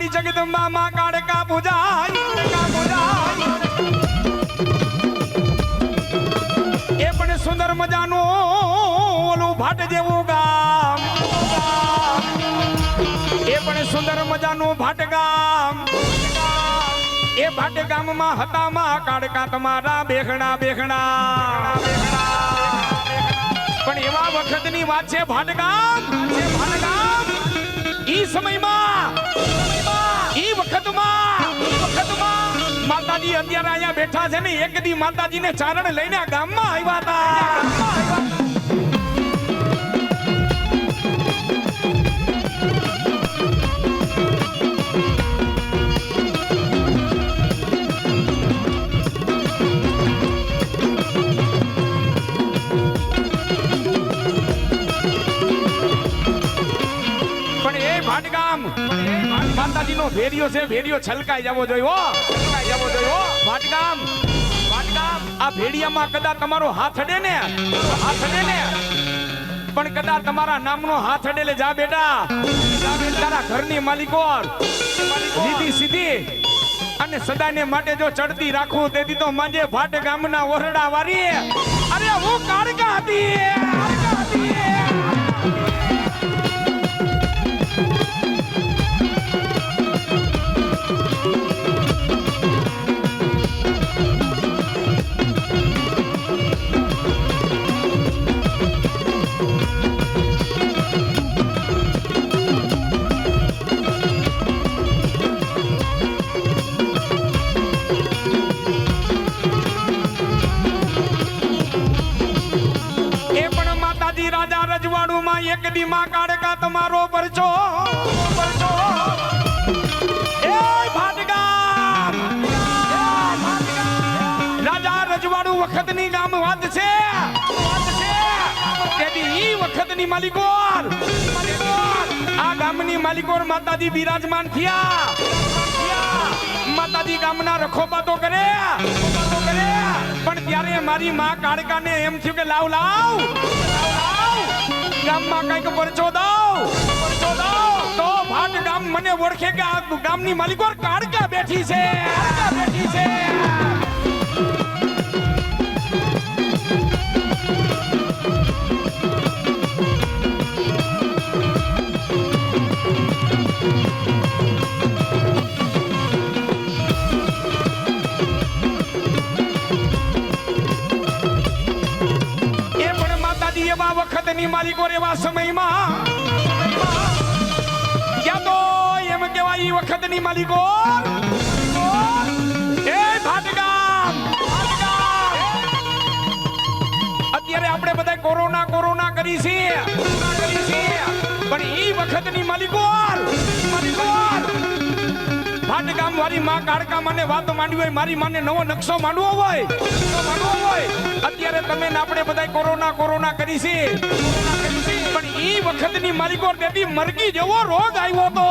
મારી જગદંબા માં કાળકા પૂજાય એ પણ સુંદર મજાનું ઓલું ભાટ જેવું ગામ એ પણ સુંદર મજાનું ભાટ ગામ એ ભાટ ગામમાં હતા માં કાળકા તમારા બેહણા બેહણા પણ એવા વખતની વાત છે ભાટ ગામ ઈ સમયમાં ઈ વખતમાં માતાજી અત્યારે અહીંયા બેઠા છે ને એક દી માતાજીને ચારણ લઈને આ ગામમાં આવ્યા હતા માતાજીનો ભેરિયો છે ભેરિયો છલકાઈ જવો જોઈએ ભાટગામ આ ભેડિયામાં કદાચ તમારો હાથ અડે ને પણ કદાચ તમારા નામનો હાથ અડે લે જા બેટા તારા ઘરની માલિકો લીધી સીધી અને સદાને માટે જો ચડતી રાખું તેથી તો માંજે ભાટગામના ઓરડા વારી અરે હું કાળકા હતી એક દી માં કાળકા તમારો પરચો એ ભાટગામ રાજા રજવાડું વખતની ગામ વાત છે તેથી ઈ વખતની માલિકોર આ ગામની માલિકોર માતાજી બિરાજમાન થયા માતાજી ગામના રખોપાતો કરે પણ ત્યારે મારી માં કાળકાને એમ થયું કે લાવ ગામમાં કઈક પરચો દઉં તો ભાટ ગામ મને ઓળખે કે આ ગામની માલિકો કાળકા બેઠી છે વખતની માલિકો એવા સમયમાં ક્યાં તો એમ કેવાય ઈ વખતની માલિકો એ ભાટગામ અત્યારે આપણે બધા કોરોના કરી છે પણ ઈ વખતની માલિકો ભાટગામ વાળી માં કાળકા મને વાતો માંડવી હોય મારી માને નવો નકશો માંડવો હોય અત્યારે તમે ને આપણે બધા કોરોના કરી છે પણ ઈ વખતની માલિકો તેથી મરકી જેવો રોગ આવ્યો તો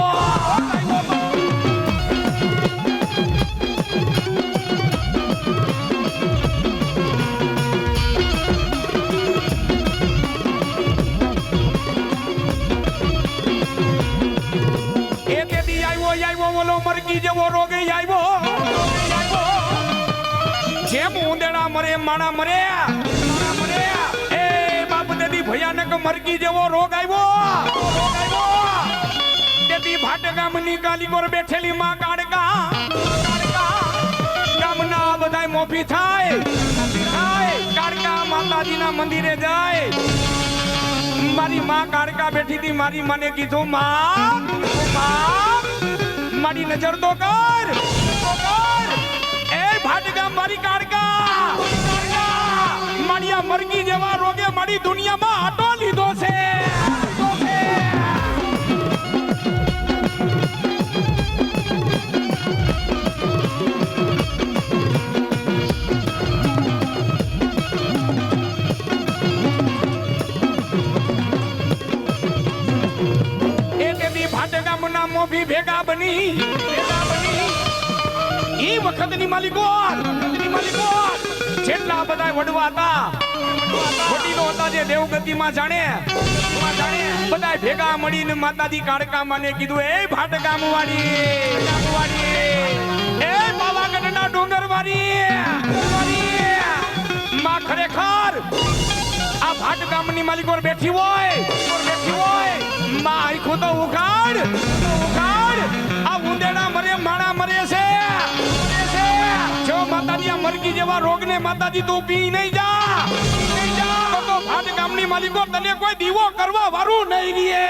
ઓલો મરકી જેવો રોગ આવ્યો જેમ ઉંદેડા મરે માણા મરે એ બાપ દેદી ભયાનક મરકી જેવો રોગ આવ્યો દેદી ભાટગામની કાલીગોર બેઠેલી માં કાળકા ગામના બધાય મોફી થાય કાળકા માતાજીના મંદિરે જાય મારી માં કાળકા બેઠી હતી મારી મને કીધું માં મારી નજર તો કર એ ભાટગામ મારી કાળકા મારી આ મરકી જેવા રોગે મારી દુનિયામાં આટો લીધો છે ભાટગામના મોભી ભેગા બની ઈ વખતની માલિકો જેટલા બધા વડવા હતા વડીલો હતા જે દેવગતિમાં જાણે બધા ભેગા મળીને માતાજી કાળકા માને કીધું એ ભાટ ગામવાળી એ પાવાગઢના ડુંગરવાળી માં ખરેખર આ ભાટ ગામની માલિકો બેઠી હોય માં આખો તો ઉખાડ આ ઉંદેડા મરે માણા મરે છે જો માતાજી આ મરકી જેવા રોગને માતાજી તું પી નહીં જા તો ભાટ ગામની માલિકો તને કોઈ દીવો કરવા વારું નહીં રીએ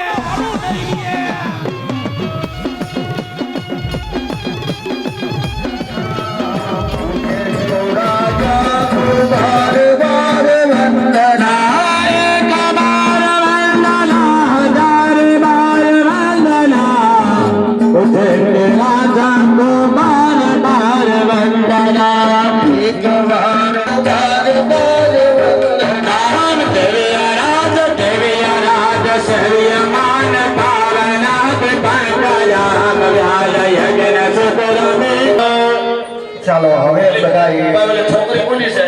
ચાલો હવે બધા છોકરી કોની છે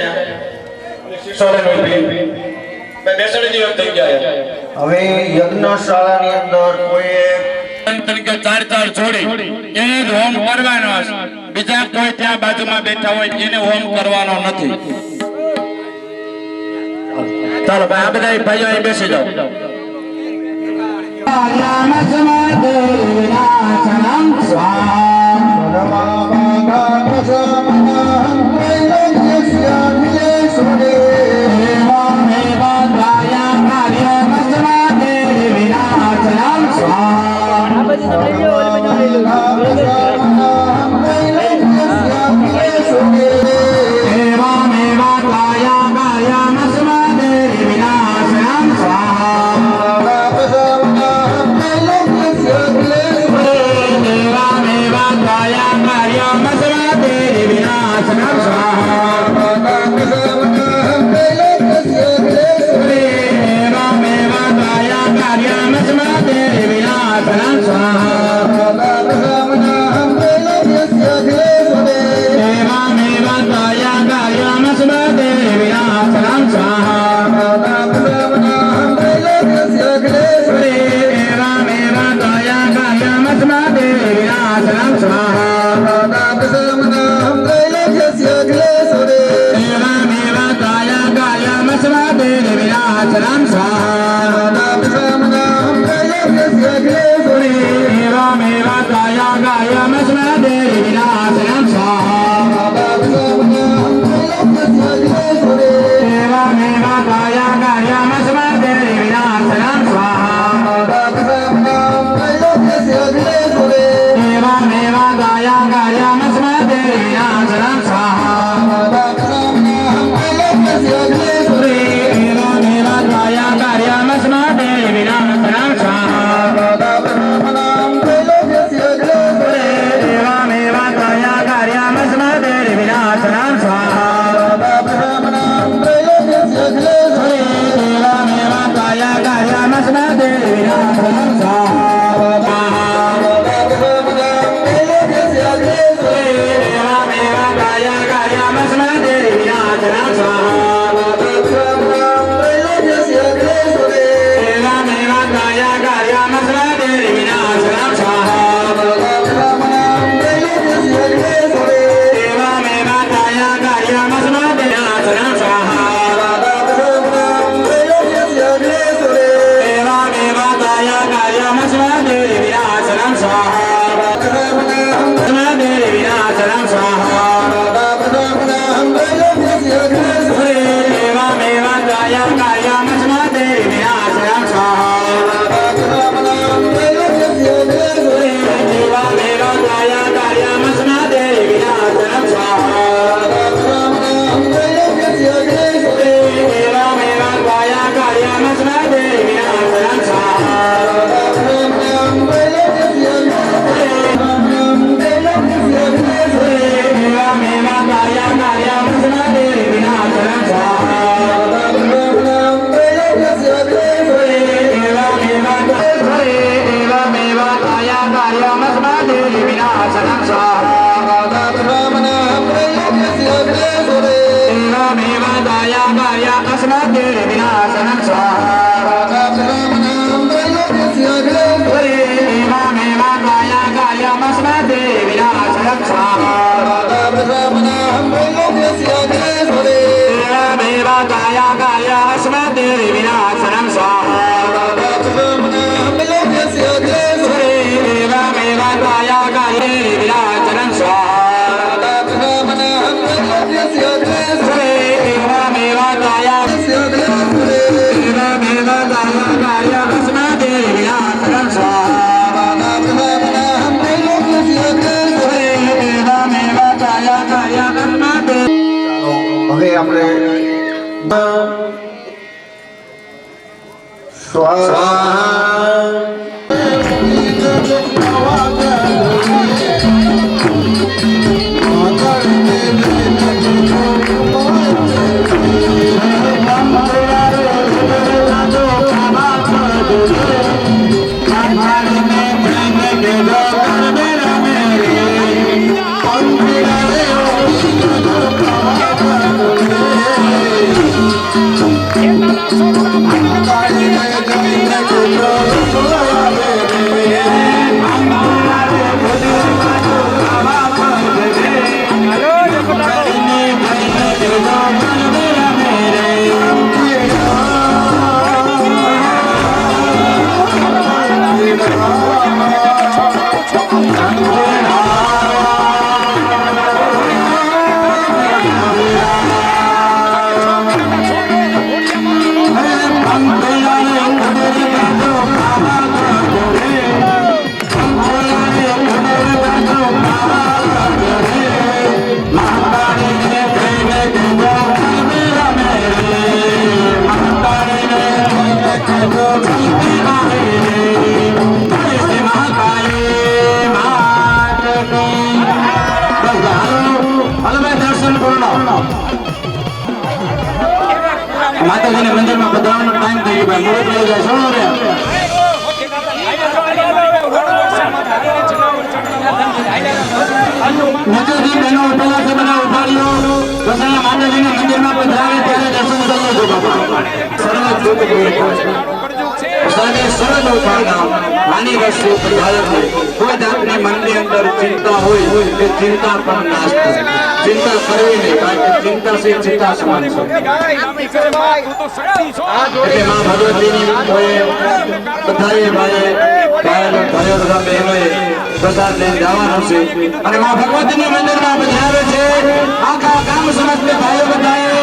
હવે યજ્ઞશાળાની અંદર કોઈ તરીકે ચાર છોડી એને જ હોમ કરવાનો છે. બીજા કોઈ ત્યાં બાજુમાં બેઠા હોય એને હોમ કરવાનો નથી. ચાલો ભાઈ આ બધા ભાઈઓ અહીં બેસી જાઓ. Yeah. गाया अस्मते विनाशनं स्वाहा एवमेव गाया गायमस्मते विनाशनं स्वाहा एवमेव गाया गायमस्मते विनाशनं स्वाहा एवमेव गाया गाये विनाशनं स्वाहा एवमेव गाया एवमेव गाया गायमस्मते विनाशनं स्वाहा एवमेव गाया गायमस्मते હવે આપણે સ્વાહા માતાજીના મંદિરમાં પધરાવાનો ટાઈમ થઈ ગયો ભાઈ મુહૂર્ત લઈ જાય શું રે માતાજી બહેનો ઉઠેલા છે બધા ઉઠાડ્યો વસાણા માતાજીના મંદિરમાં પધરાવે ત્યારે દર્શન કરીએ છો બાપા સરળ સર્વે સરળ ઉઠાડનામ માની વસ્તુ પધારત કોઈ જાતની મનની અંદર ચિંતા હોય તે ચિંતા પણ નાશ થાય ચિંતા કરવી નહીં કારણ કે ચિંતા છે ચિંતા સમાન છે એટલે માં ભગવતીની કોઈ બધાએ ભાઈએ ભાઈઓ તથા બહેનોએ પ્રસાદ લઈને જવાનું છે અને માં ભગવતીના મંદિરમાં પધારે છે આખા ગામ સમસ્ત ભાઈઓ બધાએ